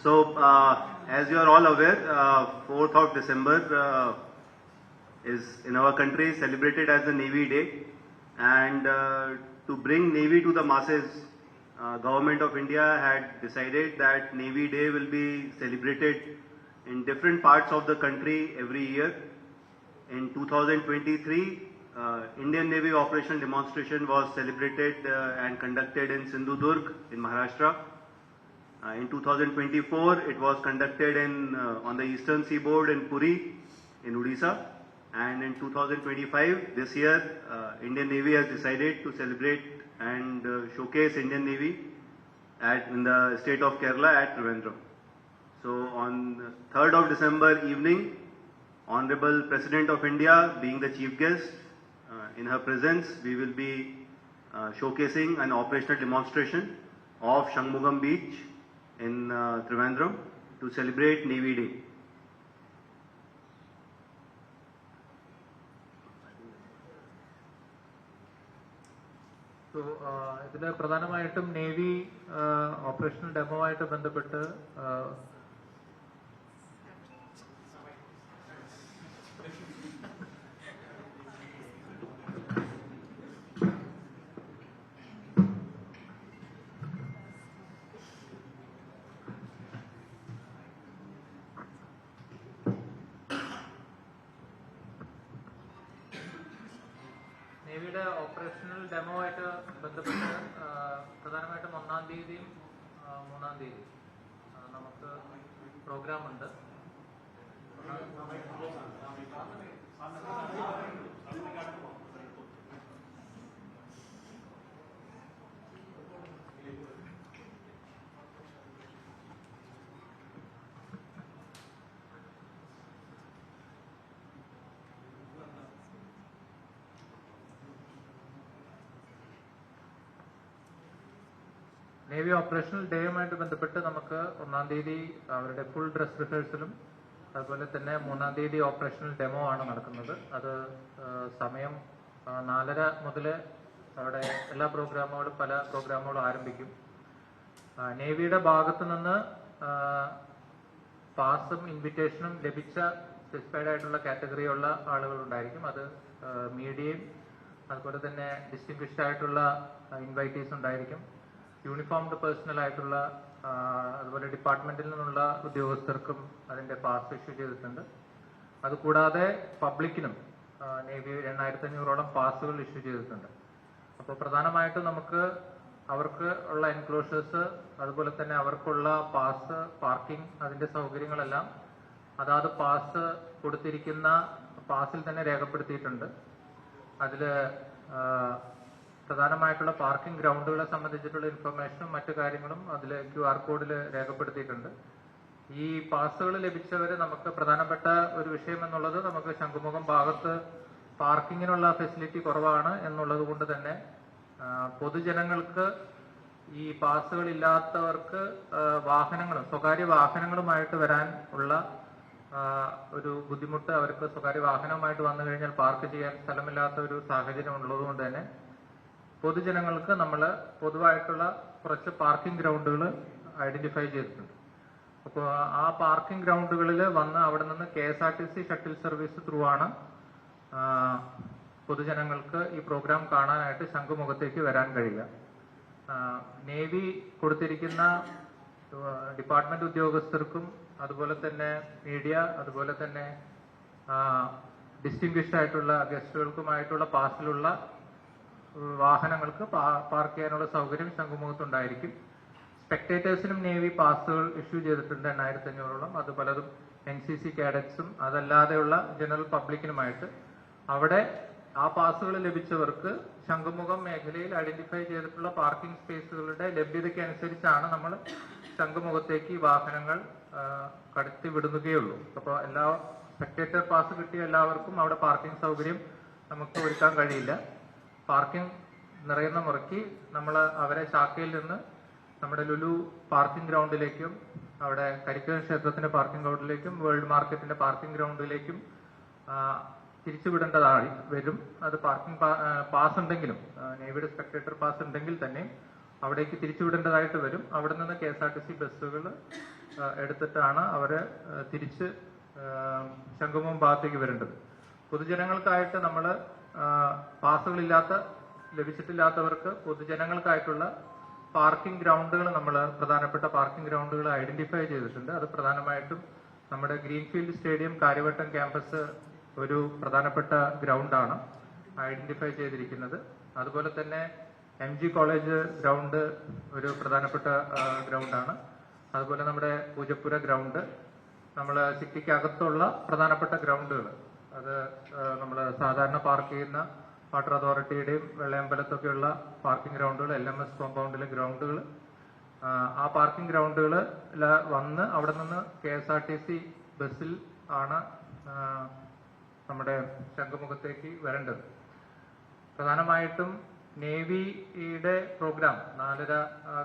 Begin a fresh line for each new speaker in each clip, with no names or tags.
So, as you are all aware, 4th of December is in our country celebrated as the Navy Day, and to bring Navy to the masses, Government of India had decided that Navy Day will be celebrated in different parts of the country every year. In 2023, Indian Navy operational demonstration was celebrated and conducted in Sindhudurg in Maharashtra. In 2024, it was conducted on the eastern seaboard in Puri in Odisha. And in 2025, this year, Indian Navy has decided to celebrate and showcase Indian Navy in the state of Kerala at Trivandrum. So on 3rd of December evening, Honorable President of India being the chief guest, in her presence, we will be showcasing an operational demonstration of Shangmugam Beach in Trivandrum to celebrate Navy Day.
So, ഇതിൽ പ്രധാനമായിട്ടും navy operational demo ആയിട്ട് ബന്ധപ്പെട്ട് നേവിയുടെ operational demo ആയിട്ട് ബന്ധപ്പെട്ട് പ്രധാനമായിട്ടും 1-ാം തീയതിയും 3-ാം തീയതി നമുക്ക് പ്രോഗ്രാം ഉണ്ട്. നേവി ഓപ്പറേഷണൽ ഡേയുമായിട്ട് ബന്ധപ്പെട്ട് നമുക്ക് 1-ാം തീയതി അവരുടെ ഫുൾ ഡ്രസ് റിഹേഴ്സലും അതുപോലെ തന്നെ 3-ാം തീയതി ഓപ്പറേഷണൽ ഡെമോ ആണ് നടക്കുന്നത്. അത് സമയം 4:30 മുതൽ അവിടെ എല്ലാ പ്രോഗ്രാമുകളും പല പ്രോഗ്രാമുകളും ആരംഭിക്കും. നേവിയുടെ ഭാഗത്തു നിന്ന് പാസും ഇൻവിറ്റേഷനും ലഭിച്ച സ്പെസിഫൈഡ് ആയിട്ടുള്ള കാറ്റഗറിയുള്ള ആളുകളുണ്ടായിരിക്കും. അത് മീഡിയയും അതുപോലെ തന്നെ ഡിസ്റ്റിംഗ്വിഷ്ഡ് ആയിട്ടുള്ള ഇൻവൈറ്റീസ് ഉണ്ടായിരിക്കും. യൂണിഫോംഡ് പേഴ്സണൽ ആയിട്ടുള്ള അതുപോലെ ഡിപ്പാർട്ട്മെന്റിൽ നിന്നുള്ള ഉദ്യോഗസ്ഥർക്കും അതിന്റെ പാസ് ഇഷ്യൂ ചെയ്തിട്ടുണ്ട്. അതുകൂടാതെ പബ്ലിക്കിനും നേവി 2500ഓളം പാസുകൾ ഇഷ്യൂ ചെയ്തിട്ടുണ്ട്. അപ്പോൾ പ്രധാനമായിട്ടും നമുക്ക് അവർക്ക് ഉള്ള എൻക്ലോഷേഴ്സ് അതുപോലെ തന്നെ അവർക്കുള്ള പാസ്, പാർക്കിംഗ്, അതിന്റെ സൗകര്യങ്ങളെല്ലാം അതാത് പാസ് കൊടുത്തിരിക്കുന്ന പാസിൽ തന്നെ രേഖപ്പെടുത്തിയിട്ടുണ്ട്. അതില് പ്രധാനമായിട്ടുള്ള പാർക്കിംഗ് ഗ്രൗണ്ടുകളെ സംബന്ധിച്ചിട്ടുള്ള ഇൻഫർമേഷനും മറ്റു കാര്യങ്ങളും അതിൽ QR കോഡിൽ രേഖപ്പെടുത്തിയിട്ടുണ്ട്. ഈ പാസുകൾ ലഭിച്ചവര് നമുക്ക് പ്രധാനപ്പെട്ട ഒരു വിഷയം എന്നുള്ളത് നമുക്ക് ശംഖുമുഖം ഭാഗത്ത് പാർക്കിങ്ങിനുള്ള ഫെസിലിറ്റി കുറവാണ് എന്നുള്ളത് കൊണ്ട് തന്നെ പൊതുജനങ്ങൾക്ക് ഈ പാസുകൾ ഇല്ലാത്തവർക്ക് വാഹനങ്ങളും സ്വകാര്യ വാഹനങ്ങളുമായിട്ട് വരാൻ ഉള്ള ഒരു ബുദ്ധിമുട്ട്, അവർക്ക് സ്വകാര്യ വാഹനവുമായിട്ട് വന്നു കഴിഞ്ഞാൽ പാർക്ക് ചെയ്യാൻ സ്ഥലമില്ലാത്ത ഒരു സാഹചര്യം ഉള്ളതുകൊണ്ട് തന്നെ പൊതുജനങ്ങൾക്ക് നമ്മൾ പൊതുവായിട്ടുള്ള കുറച്ച് പാർക്കിംഗ് ഗ്രൗണ്ടുകൾ ഐഡന്റിഫൈ ചെയ്തിട്ടുണ്ട്. അപ്പോൾ ആ പാർക്കിംഗ് ഗ്രൗണ്ടുകളിൽ വന്ന് അവിടെ നിന്ന് KSRTC ഷട്ടിൽ സർവീസ് ത്രൂ ആണ് പൊതുജനങ്ങൾക്ക് ഈ പ്രോഗ്രാം കാണാനായിട്ട് ശംഖുമുഖത്തേക്ക് വരാൻ കഴിയുക. നേവി കൊടുത്തിരിക്കുന്ന ഡിപ്പാർട്ട്മെന്റ് ഉദ്യോഗസ്ഥർക്കും അതുപോലെ തന്നെ മീഡിയ അതുപോലെ തന്നെ ഡിസ്റ്റിംഗ്വിഷ്ഡ് ആയിട്ടുള്ള ഗസ്റ്റുകൾക്കുമായിട്ടുള്ള പാസിലുള്ള വാഹനങ്ങൾക്ക് പാർക്ക് ചെയ്യാനുള്ള സൗകര്യം ശംഖുമുഖത്തുണ്ടായിരിക്കും. സ്പെക്ടേറ്റേഴ്സിനും നേവി പാസുകൾ ഇഷ്യൂ ചെയ്തിട്ടുണ്ട് 8500ഓളം. അത് പലതും NCC കാഡറ്റ്സും അതല്ലാതെയുള്ള ജനറൽ പബ്ലിക്കിനുമായിട്ട്. അവിടെ ആ പാസുകൾ ലഭിച്ചവർക്ക് ശംഖുമുഖം മേഖലയിൽ ഐഡന്റിഫൈ ചെയ്തിട്ടുള്ള പാർക്കിംഗ് സ്പേസുകളുടെ ലഭ്യതയ്ക്ക് അനുസരിച്ചാണ് നമ്മൾ ശംഖുമുഖത്തേക്ക് ഈ വാഹനങ്ങൾ കടത്തി വിടുകയുള്ളൂ. അപ്പോൾ എല്ലാ സ്പെക്ടേറ്റർ പാസ് കിട്ടിയ എല്ലാവർക്കും അവിടെ പാർക്കിംഗ് സൗകര്യം നമുക്ക് ഒരുക്കാൻ കഴിയില്ല. പാർക്കിംഗ് നിറയുന്ന മുറയ്ക്ക് നമ്മൾ അവരെ ശാഖയിൽ നിന്ന് നമ്മുടെ ലുലു പാർക്കിംഗ് ഗ്രൗണ്ടിലേക്കും അവിടെ കരിക്കൽ ക്ഷേത്രത്തിന്റെ പാർക്കിംഗ് ഗ്രൗണ്ടിലേക്കും വേൾഡ് മാർക്കറ്റിന്റെ പാർക്കിംഗ് ഗ്രൗണ്ടിലേക്കും തിരിച്ചുവിടേണ്ടതായി വരും. അത് പാർക്കിംഗ് പാസ് ഉണ്ടെങ്കിലും നേവിയുടെ സ്പെക്ടേറ്റർ പാസ് ഉണ്ടെങ്കിൽ തന്നെ അവിടേക്ക് തിരിച്ചുവിടേണ്ടതായിട്ട് വരും. അവിടെ നിന്ന് KSRTC ബസ്സുകൾ എടുത്തിട്ടാണ് അവര് തിരിച്ച് ശംഖുമുഖം ഭാഗത്തേക്ക് വരേണ്ടത്. പൊതുജനങ്ങൾക്കായിട്ട് നമ്മൾ ലഭിച്ചിട്ടില്ലാത്തവർക്ക് പൊതുജനങ്ങൾക്കായിട്ടുള്ള പാർക്കിംഗ് ഗ്രൗണ്ടുകൾ പ്രധാനപ്പെട്ട പാർക്കിംഗ് ഗ്രൗണ്ടുകൾ ഐഡന്റിഫൈ ചെയ്തിട്ടുണ്ട്. അത് പ്രധാനമായിട്ടും നമ്മുടെ ഗ്രീൻഫീൽഡ് സ്റ്റേഡിയം കാര്യവട്ടം ക്യാമ്പസ് ഒരു പ്രധാനപ്പെട്ട ഗ്രൗണ്ടാണ് ഐഡന്റിഫൈ ചെയ്തിരിക്കുന്നത്. അതുപോലെ തന്നെ MG കോളേജ് ഗ്രൗണ്ട് ഒരു പ്രധാനപ്പെട്ട ഗ്രൗണ്ടാണ്. അതുപോലെ നമ്മുടെ പൂജപ്പുര ഗ്രൗണ്ട്, നമ്മൾ സിറ്റിക്കകത്തുള്ള പ്രധാനപ്പെട്ട ഗ്രൗണ്ടുകൾ, അത് നമ്മൾ സാധാരണ പാർക്ക് ചെയ്യുന്ന വാട്ടർ അതോറിറ്റിയുടെയും വെള്ളയമ്പലത്തൊക്കെയുള്ള പാർക്കിംഗ് ഗ്രൗണ്ടുകൾ, LMS കോമ്പൗണ്ടിലെ ഗ്രൗണ്ടുകൾ, ആ പാർക്കിംഗ് ഗ്രൗണ്ടുകൾ വന്ന് അവിടെ നിന്ന് KSRTC ബസ്സിൽ ആണ് നമ്മുടെ ശംഖുമുഖത്തേക്ക് വരേണ്ടത്. പ്രധാനമായിട്ടും നേവിയുടെ പ്രോഗ്രാം 4:30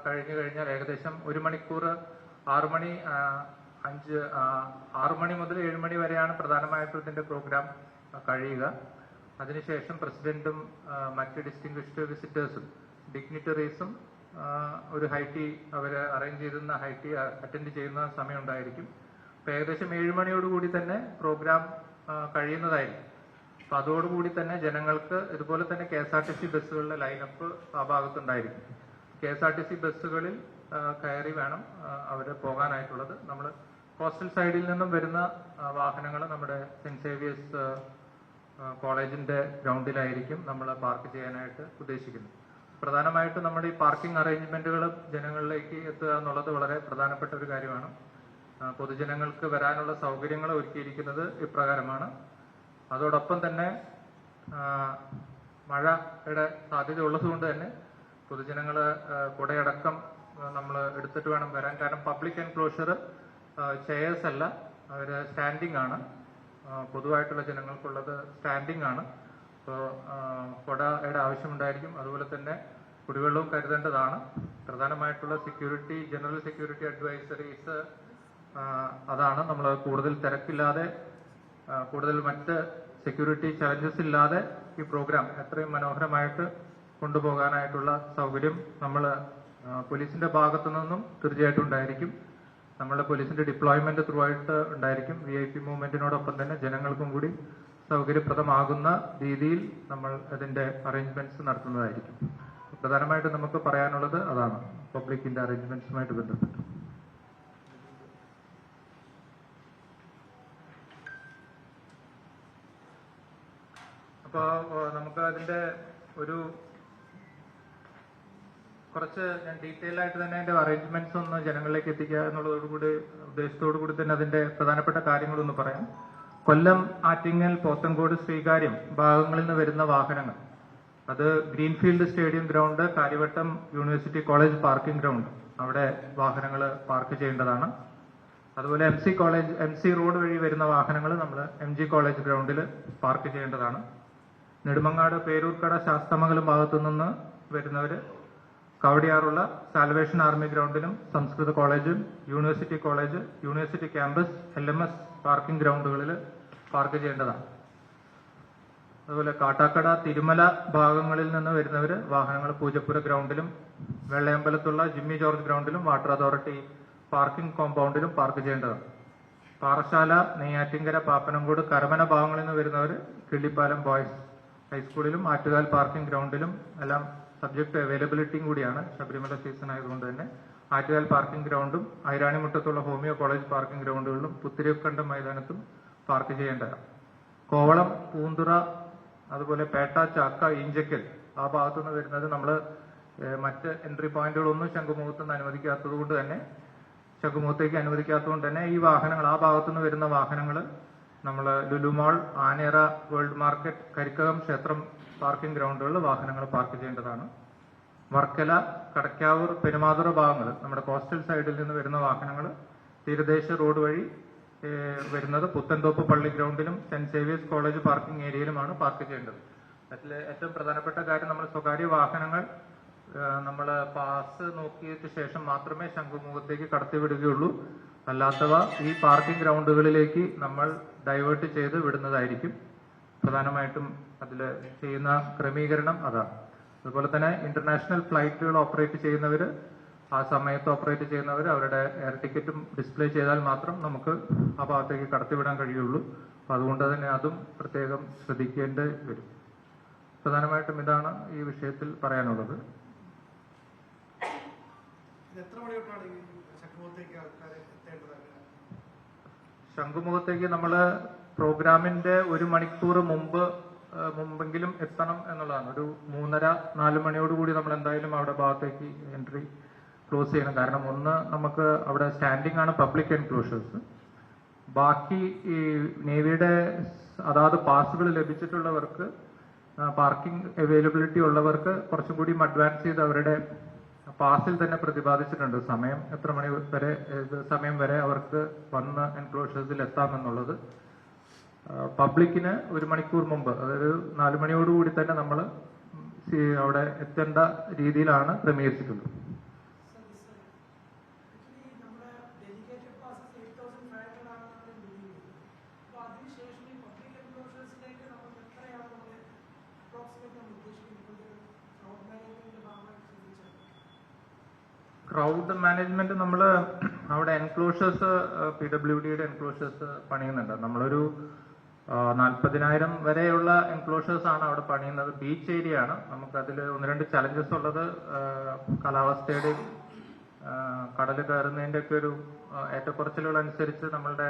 കഴിഞ്ഞു കഴിഞ്ഞാൽ ഏകദേശം 1 മണിക്കൂർ 6 മണി മുതൽ 7 മണി വരെയാണ് പ്രധാനമായിട്ടും ഇതിന്റെ പ്രോഗ്രാം കഴിയുക. അതിനുശേഷം പ്രസിഡന്റും മറ്റ് ഡിസ്റ്റിംഗ്വിഷ്ഡ് വിസിറ്റേഴ്സും ഡിഗ്നിറ്ററീസും ഒരു ഹൈറ്റി അവര് അറേഞ്ച് ചെയ്തിരുന്ന ഹൈറ്റി അറ്റൻഡ് ചെയ്യുന്ന സമയം ഉണ്ടായിരിക്കും. അപ്പൊ ഏകദേശം 7 മണിയോടുകൂടി തന്നെ പ്രോഗ്രാം കഴിയുന്നതായിരിക്കും. അപ്പൊ അതോടുകൂടി തന്നെ ജനങ്ങൾക്ക് ഇതുപോലെ തന്നെ KSRTC ബസ്സുകളുടെ ലൈനപ്പ് ആ ഭാഗത്തുണ്ടായിരിക്കും. KSRTC ബസ്സുകളിൽ കയറി വേണം അവര് പോകാനായിട്ടുള്ളത്. നമ്മൾ കോസ്റ്റൽ സൈഡിൽ നിന്നും വരുന്ന വാഹനങ്ങൾ നമ്മുടെ സെന്റ് സേവിയേഴ്സ് കോളേജിന്റെ ഗ്രൗണ്ടിലായിരിക്കും നമ്മൾ പാർക്ക് ചെയ്യാനായിട്ട് ഉദ്ദേശിക്കുന്നത്. പ്രധാനമായിട്ടും നമ്മുടെ ഈ പാർക്കിംഗ് അറേഞ്ച്മെന്റുകൾ ജനങ്ങളിലേക്ക് എത്തുക എന്നുള്ളത് വളരെ പ്രധാനപ്പെട്ട ഒരു കാര്യമാണ്. പൊതുജനങ്ങൾക്ക് വരാനുള്ള സൗകര്യങ്ങൾ ഒരുക്കിയിരിക്കുന്നത് ഇപ്രകാരമാണ്. അതോടൊപ്പം തന്നെ മഴയുടെ സാധ്യത ഉള്ളതുകൊണ്ട് തന്നെ പൊതുജനങ്ങൾ കുടയടക്കം നമ്മൾ എടുത്തിട്ട് വേണം വരാൻ. കാരണം പബ്ലിക് എൻക്ലോഷർ ചെയേഴ്സ് അല്ല, അവര് സ്റ്റാൻഡിംഗ് ആണ്. പൊതുവായിട്ടുള്ള ജനങ്ങൾക്കുള്ളത് സ്റ്റാൻഡിംഗ് ആണ്. അപ്പോൾ കുടയുടെ ആവശ്യമുണ്ടായിരിക്കും. അതുപോലെ തന്നെ കുടിവെള്ളവും കരുതേണ്ടതാണ്. പ്രധാനമായിട്ടുള്ള സെക്യൂരിറ്റി, ജനറൽ സെക്യൂരിറ്റി അഡ്വൈസറീസ് അതാണ്. നമ്മൾ കൂടുതൽ തിരക്കില്ലാതെ, കൂടുതൽ മറ്റ് സെക്യൂരിറ്റി ചലഞ്ചസ് ഇല്ലാതെ ഈ പ്രോഗ്രാം എത്രയും മനോഹരമായിട്ട് കൊണ്ടുപോകാനായിട്ടുള്ള സൗകര്യം നമ്മൾ പോലീസിന്റെ ഭാഗത്തു നിന്നും തീർച്ചയായിട്ടും ഉണ്ടായിരിക്കും. നമ്മളുടെ പോലീസിന്റെ ഡിപ്ലോയ്മെന്റ് ത്രൂ ആയിട്ട് ഉണ്ടായിരിക്കും. VIP മൂവ്മെന്റിനോടൊപ്പം തന്നെ ജനങ്ങൾക്കും കൂടി സൗകര്യപ്രദമാകുന്ന രീതിയിൽ നമ്മൾ അതിന്റെ അറേഞ്ച്മെന്റ്സ് നടത്തുന്നതായിരിക്കും. പ്രധാനമായിട്ടും നമുക്ക് പറയാനുള്ളത് അതാണ്, പബ്ലിക്കിന്റെ അറേഞ്ച്മെന്റ്സുമായിട്ട് ബന്ധപ്പെട്ട്. അപ്പോൾ നമുക്ക് അതിന്റെ ഒരു കുറച്ച് ഞാൻ ഡീറ്റെയിൽ ആയിട്ട് തന്നെ അതിന്റെ അറേഞ്ച്മെന്റ്സ് ഒന്ന് ജനങ്ങളിലേക്ക് എത്തിക്കുക എന്നുള്ളതോടുകൂടി ഉദ്ദേശത്തോടു കൂടി തന്നെ അതിന്റെ പ്രധാനപ്പെട്ട കാര്യങ്ങളൊന്ന് പറയാം. കൊല്ലം, ആറ്റിങ്ങൽ, പോത്തൻകോട്, ശ്രീകാര്യം ഭാഗങ്ങളിൽ നിന്ന് വരുന്ന വാഹനങ്ങൾ, അത് Greenfield stadium ground, Kariavattom university college parking ground, അവിടെ വാഹനങ്ങൾ പാർക്ക് ചെയ്യേണ്ടതാണ്. അതുപോലെ MC റോഡ് വഴി വരുന്ന വാഹനങ്ങൾ നമ്മൾ MG കോളേജ് ഗ്രൗണ്ടിൽ പാർക്ക് ചെയ്യേണ്ടതാണ്. നെടുമങ്ങാട്, പേരൂർക്കട, ശാസ്തമംഗലം ഭാഗത്തു നിന്ന് വരുന്നവര് കവടിയാറുള്ള സാൽവേഷൻ ആർമി ഗ്രൗണ്ടിലും സംസ്കൃത കോളേജും university college, university campus, LMS parking ഗ്രൗണ്ടുകളിൽ പാർക്ക് ചെയ്യേണ്ടതാണ്. അതുപോലെ കാട്ടാക്കട, തിരുമല ഭാഗങ്ങളിൽ നിന്ന് വരുന്നവര് വാഹനങ്ങൾ പൂജപ്പുര ഗ്രൗണ്ടിലും വെള്ളയമ്പലത്തുള്ള ജിമ്മി ജോർജ് ഗ്രൗണ്ടിലും വാട്ടർ അതോറിറ്റി പാർക്കിംഗ് കോമ്പൗണ്ടിലും പാർക്ക് ചെയ്യേണ്ടതാണ്. പാറശാല, നെയ്യാറ്റിങ്കര, പാപ്പനംകോട്, കരമന ഭാഗങ്ങളിൽ നിന്ന് വരുന്നവര് കിള്ളിപ്പാലം ബോയ്സ് ഹൈസ്കൂളിലും ആറ്റുകാൽ പാർക്കിംഗ് ഗ്രൗണ്ടിലും എല്ലാം സബ്ജക്ട് അവൈലബിലിറ്റിയും കൂടിയാണ്. ശബരിമല സീസൺ ആയതുകൊണ്ട് തന്നെ ആറ്റുകാൽ പാർക്കിംഗ് ഗ്രൗണ്ടും ഐരാണിമുട്ടത്തുള്ള ഹോമിയോ കോളേജ് പാർക്കിംഗ് ഗ്രൗണ്ടുകളിലും പുത്തിരിക്കണ്ടം മൈതാനത്തും പാർക്ക് ചെയ്യേണ്ടതാണ്. കോവളം, പൂന്തുറ, അതുപോലെ പേട്ട, ചാക്ക, ഈഞ്ചക്കൽ ആ ഭാഗത്തുനിന്ന് വരുന്നത് നമ്മൾ മറ്റ് എൻട്രി പോയിന്റുകളൊന്നും ശംഖുമുഖത്ത് നിന്ന് അനുവദിക്കാത്തതുകൊണ്ട് തന്നെ ശംഖുമുഖത്തേക്ക് അനുവദിക്കാത്തതുകൊണ്ട് തന്നെ ഈ വാഹനങ്ങൾ, ആ ഭാഗത്തുനിന്ന് വരുന്ന വാഹനങ്ങൾ നമ്മൾ ലുലുമാൾ, ആനേറ, വേൾഡ് മാർക്കറ്റ്, കരിക്കകം ക്ഷേത്രം പാർക്കിംഗ് ഗ്രൗണ്ടുകളിൽ വാഹനങ്ങൾ പാർക്ക് ചെയ്യേണ്ടതാണ്. വർക്കല, കടക്കാവൂർ, പെരുമാതുറ ഭാഗങ്ങൾ, നമ്മുടെ കോസ്റ്റൽ സൈഡിൽ നിന്ന് വരുന്ന വാഹനങ്ങൾ തീരദേശ റോഡ് വഴി വരുന്നത് പുത്തൻതോപ്പ് പള്ളി ഗ്രൗണ്ടിലും സെന്റ് സേവിയേഴ്സ് കോളേജ് പാർക്കിംഗ് ഏരിയയിലുമാണ് പാർക്ക് ചെയ്യേണ്ടത്. അതിൽ ഏറ്റവും പ്രധാനപ്പെട്ട കാര്യം, നമ്മൾ സ്വകാര്യ വാഹനങ്ങൾ നമ്മൾ പാസ് നോക്കിയതിനു ശേഷം മാത്രമേ ശംഖുമുഖത്തേക്ക് കടത്തിവിടുകയുള്ളൂ. അല്ലാത്തവ ഈ പാർക്കിംഗ് ഗ്രൗണ്ടുകളിലേക്ക് നമ്മൾ ഡൈവേർട്ട് ചെയ്ത് വിടുന്നതായിരിക്കും. പ്രധാനമായിട്ടും അതിൽ ചെയ്യുന്ന ക്രമീകരണം അതാണ്. അതുപോലെ തന്നെ ഇന്റർനാഷണൽ ഫ്ലൈറ്റുകൾ ഓപ്പറേറ്റ് ചെയ്യുന്നവർ ആ സമയത്ത് ഓപ്പറേറ്റ് ചെയ്യുന്നവർ അവരുടെ എയർ ടിക്കറ്റും ഡിസ്പ്ലേ ചെയ്താൽ മാത്രം നമുക്ക് ആ ഭാഗത്തേക്ക് കടത്തിവിടാൻ കഴിയുള്ളൂ. അപ്പം അതുകൊണ്ട് തന്നെ അതും പ്രത്യേകം ശ്രദ്ധിക്കേണ്ടി വരും. പ്രധാനമായിട്ടും ഇതാണ് ഈ വിഷയത്തിൽ പറയാനുള്ളത്. ശംഖുമുഖത്തേക്ക് നമ്മൾ പ്രോഗ്രാമിന്റെ 1 മണിക്കൂർ മുമ്പെങ്കിലും എത്തണം എന്നുള്ളതാണ്. ഒരു 3:30-4 മണിയോടുകൂടി നമ്മൾ എന്തായാലും അവിടെ ഭാഗത്തേക്ക് എൻട്രി ക്ലോസ് ചെയ്യണം. കാരണം ഒന്ന്, നമുക്ക് അവിടെ സ്റ്റാൻഡിംഗ് ആണ് പബ്ലിക് എൻക്ലോഷേഴ്സ്. ബാക്കി ഈ നേവിയുടെ അതാത് പാസുകൾ ലഭിച്ചിട്ടുള്ളവർക്ക്, പാർക്കിംഗ് അവൈലബിലിറ്റി ഉള്ളവർക്ക് കുറച്ചും കൂടി അഡ്വാൻസ് ചെയ്ത് അവരുടെ പാസിൽ തന്നെ പ്രതിപാദിച്ചിട്ടുണ്ട് സമയം എത്ര മണി വരെ, സമയം വരെ അവർക്ക് വന്ന് എൻക്ലോഷേഴ്സിൽ എത്താമെന്നുള്ളത്. പബ്ലിക്കിന് 1 മണിക്കൂർ മുമ്പ്, അതായത് 4 മണിയോടുകൂടി തന്നെ നമ്മൾ അവിടെ എത്തേണ്ട രീതിയിലാണ് ക്രമീകരിച്ചിട്ടുള്ളത്. ക്രൗഡ് മാനേജ്മെന്റ് നമ്മൾ അവിടെ എൻക്ലോഷേഴ്സ്, PWDയുടെ എൻക്ലോഷേഴ്സ് പണിയുന്നുണ്ട്. നമ്മളൊരു 40,000 വരെയുള്ള എൻക്ലോഷേഴ്സ് ആണ് അവിടെ പണിയുന്നത്. ബീച്ച് ഏരിയ ആണ്. നമുക്കതിൽ 1-2 ചലഞ്ചസ് ഉള്ളത് കാലാവസ്ഥയുടെയും കടൽ കയറുന്നതിന്റെ ഒക്കെ ഒരു ഏറ്റക്കുറച്ചിലുകൾ അനുസരിച്ച് നമ്മളുടെ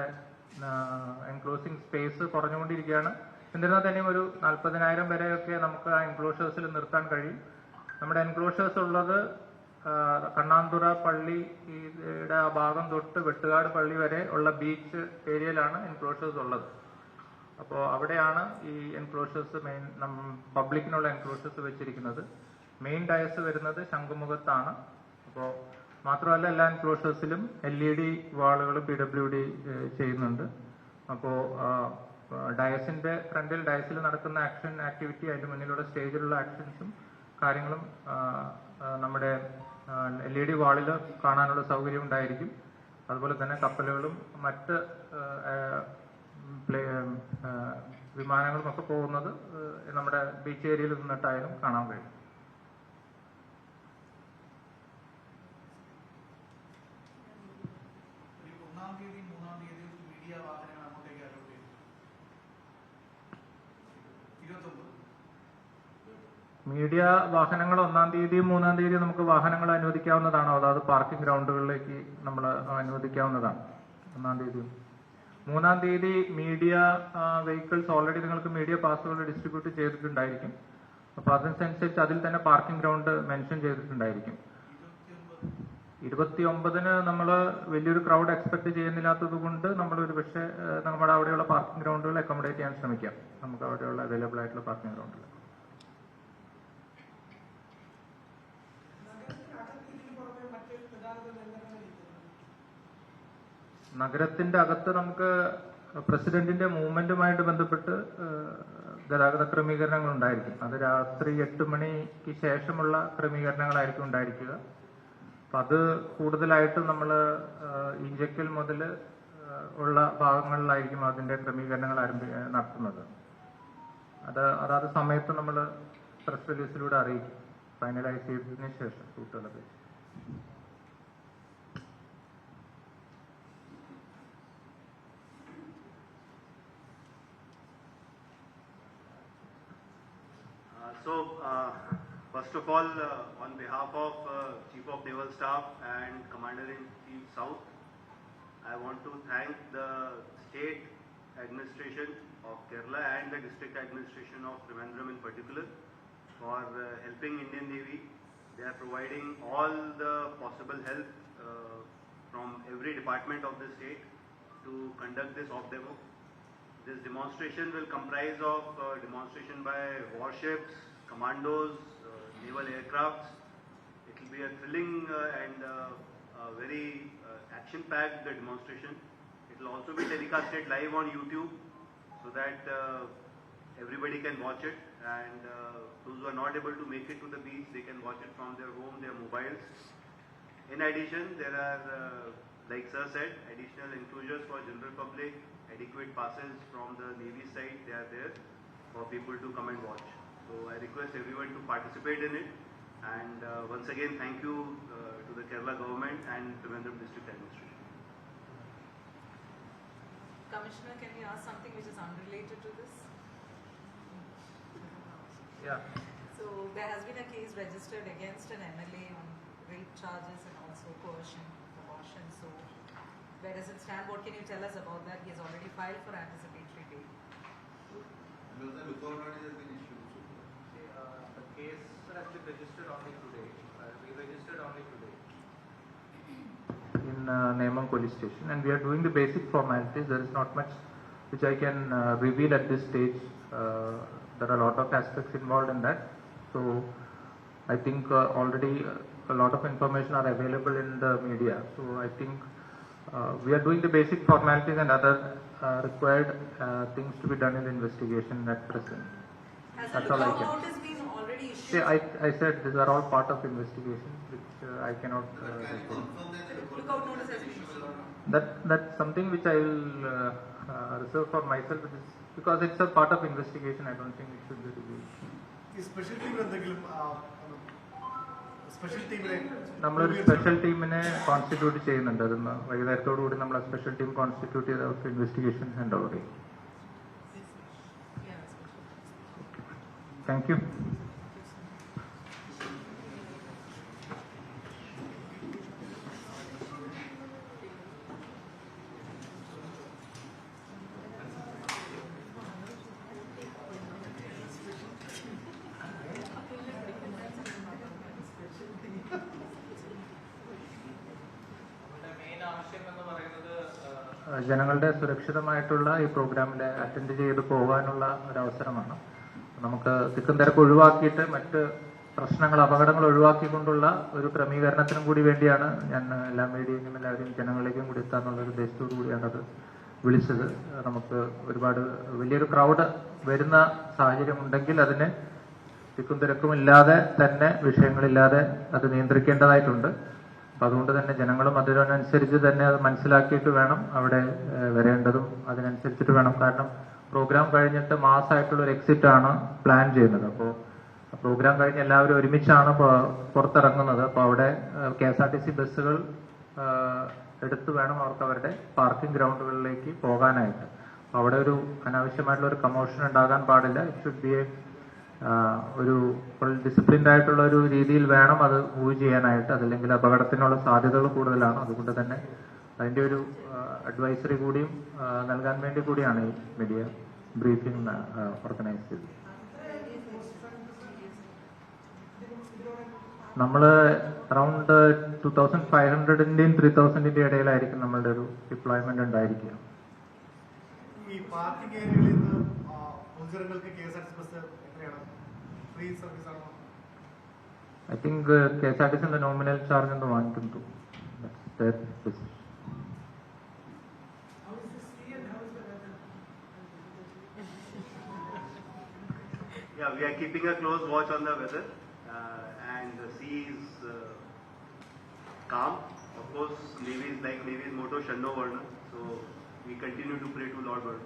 എൻക്ലോസിംഗ് സ്പേസ് കുറഞ്ഞുകൊണ്ടിരിക്കുകയാണ്. എന്നിരുന്നാൽ തന്നെയും ഒരു 40,000 വരെയൊക്കെ നമുക്ക് ആ എൻക്ലോഷേഴ്സിൽ നിർത്താൻ കഴിയും. നമ്മുടെ എൻക്ലോഷേഴ്സ് ഉള്ളത് കണ്ണാന്തുറ പള്ളിയുടെ ആ ഭാഗം തൊട്ട് വെട്ടുകാട് പള്ളി വരെ ഉള്ള ബീച്ച് ഏരിയയിലാണ് എൻക്ലോഷേഴ്സ് ഉള്ളത്. അപ്പോൾ അവിടെയാണ് ഈ എൻക്ലോഷേഴ്സ് പബ്ലിക്കിനുള്ള എൻക്ലോഷേഴ്സ് വെച്ചിരിക്കുന്നത്. മെയിൻ ഡയസ് വരുന്നത് ശംഖുമുഖത്താണ്. അപ്പോൾ മാത്രമല്ല, എല്ലാ എൻക്ലോഷേഴ്സിലും LED വാളുകൾ PWD ചെയ്യുന്നുണ്ട്. അപ്പോൾ ഡയസിന്റെ ഫ്രണ്ടിൽ, ഡയസിൽ നടക്കുന്ന ആക്ടിവിറ്റി, അതിന്റെ മുന്നിലുള്ള സ്റ്റേജിലുള്ള ആക്ഷൻസും കാര്യങ്ങളും നമ്മുടെ LED വാളിൽ കാണാനുള്ള സൗകര്യം ഉണ്ടായിരിക്കും. അതുപോലെ തന്നെ കപ്പലുകളും മറ്റ് വിമാനങ്ങളും ഒക്കെ പോകുന്നത് നമ്മുടെ ബീച്ച് ഏരിയയിൽ നിന്നിട്ടായാലും കാണാൻ കഴിയും. മീഡിയ വാഹനങ്ങൾ 1-ാം തീയതിയും 3-ാം തീയതിയും നമുക്ക് വാഹനങ്ങൾ അനുവദിക്കാവുന്നതാണോ? അതായത് പാർക്കിംഗ് ഗ്രൗണ്ടുകളിലേക്ക് നമ്മൾ അനുവദിക്കാവുന്നതാണ്. 1-ാം തീയതിയും 3-ാം തീയതി മീഡിയ വെഹിക്കിൾസ് ഓൾറെഡി നിങ്ങൾക്ക് മീഡിയ പാസുകൾ ഡിസ്ട്രിബ്യൂട്ട് ചെയ്തിട്ടുണ്ടായിരിക്കും. അപ്പൊ അതനുസരിച്ച് അതിൽ തന്നെ പാർക്കിംഗ് ഗ്രൗണ്ട് മെൻഷൻ ചെയ്തിട്ടുണ്ടായിരിക്കും. 29-ന് നമ്മൾ വലിയൊരു ക്രൗഡ് എക്സ്പെക്ട് ചെയ്യുന്നില്ലാത്തത് കൊണ്ട് നമ്മൾ ഒരു പക്ഷേ നമ്മുടെ അവിടെയുള്ള പാർക്കിംഗ് ഗ്രൗണ്ടുകൾ അക്കോമഡേറ്റ് ചെയ്യാൻ ശ്രമിക്കാം. നമുക്ക് അവിടെയുള്ള അവൈലബിൾ ആയിട്ടുള്ള പാർക്കിംഗ് ഗ്രൗണ്ടുകൾ. നഗരത്തിന്റെ അകത്ത് നമുക്ക് പ്രസിഡന്റിന്റെ മൂവ്മെന്റുമായിട്ട് ബന്ധപ്പെട്ട് ഗതാഗത ക്രമീകരണങ്ങൾ ഉണ്ടായിരിക്കും. അത് രാത്രി 8 മണിക്ക് ശേഷമുള്ള ക്രമീകരണങ്ങളായിരിക്കും ഉണ്ടായിരിക്കുക. അപ്പൊ അത് കൂടുതലായിട്ടും നമ്മൾ ഇഞ്ചക്കൽ മുതൽ ഉള്ള ഭാഗങ്ങളിലായിരിക്കും അതിന്റെ ക്രമീകരണങ്ങൾ നടത്തുന്നത്. അതാത് സമയത്ത് നമ്മൾ പ്രസ് റിലീസിലൂടെ അറിയിക്കും, ഫൈനലൈസ് ചെയ്തതിനു ശേഷം റൂട്ടുകളൊക്കെ.
First of all, on behalf of Chief of Naval Staff and Commander-in-Chief South, I want to thank the State Administration of Kerala and the District Administration of Trivandrum in particular for helping Indian Navy. They are providing all the possible help from every department of the state to conduct this off-demo. This demonstration will comprise of demonstration by warships, commandos, naval aircrafts. It will be a thrilling and very action-packed demonstration. It will also be telecasted live on YouTube so that everybody can watch it, and those who are not able to make it to the beach, they can watch it from their home, their mobiles. In addition, there are, like Sir said, additional enclosures for general public, adequate passes from the Navy side, they are there for people to come and watch. So I request everyone to participate in it, And once again, thank you to the Kerala government and Trivandrum district administration.
Commissioner, can we ask something which is unrelated to this?
Yeah.
So there has been a case registered against an MLA on rape charges and also coercion, abortion. So where does it stand? What can you tell us about that? He has already filed for anticipatory bail.
The case has been registered only today. Re-registered only today in Neman police station, and we are doing the basic formalities. There is not much which I can reveal at this stage. There are a lot of aspects involved in that. So I think already a lot of information are available in the media. So I think we are doing the basic formalities and other required things to be done in the investigation at present.
Has
That's
a
all I
lookout
can.
notice been already issued?
See, I said these are all part of investigation, which I cannot.
Lookout notice has been issued.
That's something which I will reserve for myself, because it's a part of investigation. I don't think it should be revealed.
ഈ special ടീമിൽ എന്തെങ്കിലും special ടീമിനെ
നമ്മളൊരു special ടീമിനെ constitute ചെയ്യുന്നുണ്ട്. അത് വൈകുന്നേരത്തോടു കൂടി നമ്മൾ ആ സ്പെഷ്യൽ ടീം കോൺസ്റ്റിറ്റ്യൂട്ട് ചെയ്ത് അവർക്ക് ഇൻവെസ്റ്റിഗേഷൻ ഹാൻഡ് ഓവർ ചെയ്യും. Thank you. ജനങ്ങളുടെ സുരക്ഷിതമായിട്ടുള്ള ഈ പ്രോഗ്രാമിന്റെ അറ്റൻഡ് ചെയ്ത് പോകാനുള്ള ഒരു അവസരമാണ്. നമുക്ക് തിക്കും തിരക്ക് ഒഴിവാക്കിയിട്ട് മറ്റ് പ്രശ്നങ്ങൾ, അപകടങ്ങൾ ഒഴിവാക്കിക്കൊണ്ടുള്ള ഒരു ക്രമീകരണത്തിനും കൂടി വേണ്ടിയാണ് ഞാൻ എല്ലാ മീഡിയയിലും എല്ലാവരെയും ജനങ്ങളിലേക്കും കൂടി എത്താന്നുള്ള ഒരു ഉദ്ദേശത്തോടു കൂടിയാണ് അത് വിളിച്ചത്. നമുക്ക് ഒരുപാട് വലിയൊരു ക്രൗഡ് വരുന്ന സാഹചര്യം ഉണ്ടെങ്കിൽ അതിന് തിക്കും തിരക്കും ഇല്ലാതെ തന്നെ, വിഷയങ്ങളില്ലാതെ അത് നിയന്ത്രിക്കേണ്ടതായിട്ടുണ്ട്. അപ്പൊ അതുകൊണ്ട് തന്നെ ജനങ്ങളും അതിനനുസരിച്ച് തന്നെ അത് മനസ്സിലാക്കിയിട്ട് വേണം അവിടെ വരേണ്ടതും അതിനനുസരിച്ചിട്ട് വേണം. കാരണം പ്രോഗ്രാം കഴിഞ്ഞിട്ട് മാസമായിട്ടുള്ള ഒരു എക്സിറ്റ് ആണ് പ്ലാൻ ചെയ്യുന്നത്. അപ്പോൾ പ്രോഗ്രാം കഴിഞ്ഞ് എല്ലാവരും ഒരുമിച്ചാണ് പുറത്തിറങ്ങുന്നത്. അപ്പോൾ അവിടെ KSRTC ബസ്സുകൾ എടുത്തു വേണം അവർക്ക് അവരുടെ പാർക്കിംഗ് ഗ്രൗണ്ടുകളിലേക്ക് പോകാനായിട്ട്. അപ്പോൾ അവിടെ ഒരു അനാവശ്യമായിട്ടുള്ള ഒരു കമോഷൻ ഉണ്ടാകാൻ പാടില്ല. ഇറ്റ് ഷുഡ് ബി ഒരു ഡിസിപ്ലിൻഡ് ആയിട്ടുള്ള ഒരു രീതിയിൽ വേണം അത് മൂവ് ചെയ്യാനായിട്ട്. അതല്ലെങ്കിൽ അപകടത്തിനുള്ള സാധ്യതകൾ കൂടുതലാണ്. അതുകൊണ്ട് തന്നെ അതിന്റെ ഒരു അഡ്വൈസറി കൂടിയും നൽകാൻ വേണ്ടി കൂടിയാണ് ഈ മീഡിയ ബ്രീഫിംഗ് ഓർഗനൈസ് ചെയ്തത്. നമ്മൾ അറൌണ്ട് 2500-ന്റെയും 3000-ന്റെയും ഇടയിലായിരിക്കും നമ്മളുടെ ഒരു ഡിപ്ലോയ്മെന്റ് ഉണ്ടായിരിക്കുക.
ഈ പാർക്കിംഗ് ഏരിയകളിൽ നിന്ന് പൊതുജനങ്ങൾക്ക് KSRTC ബസ് എത്രയാണ്? ഫ്രീ സർവീസ് ആണോ?
I think KSRTC nominal charge എന്ന് വാങ്ങിക്കുന്നു.
Yeah, we are keeping a close watch on the weather, and the sea is calm. Of course, Navy is motto Shanno Varna, so we continue to pray to Lord Varna.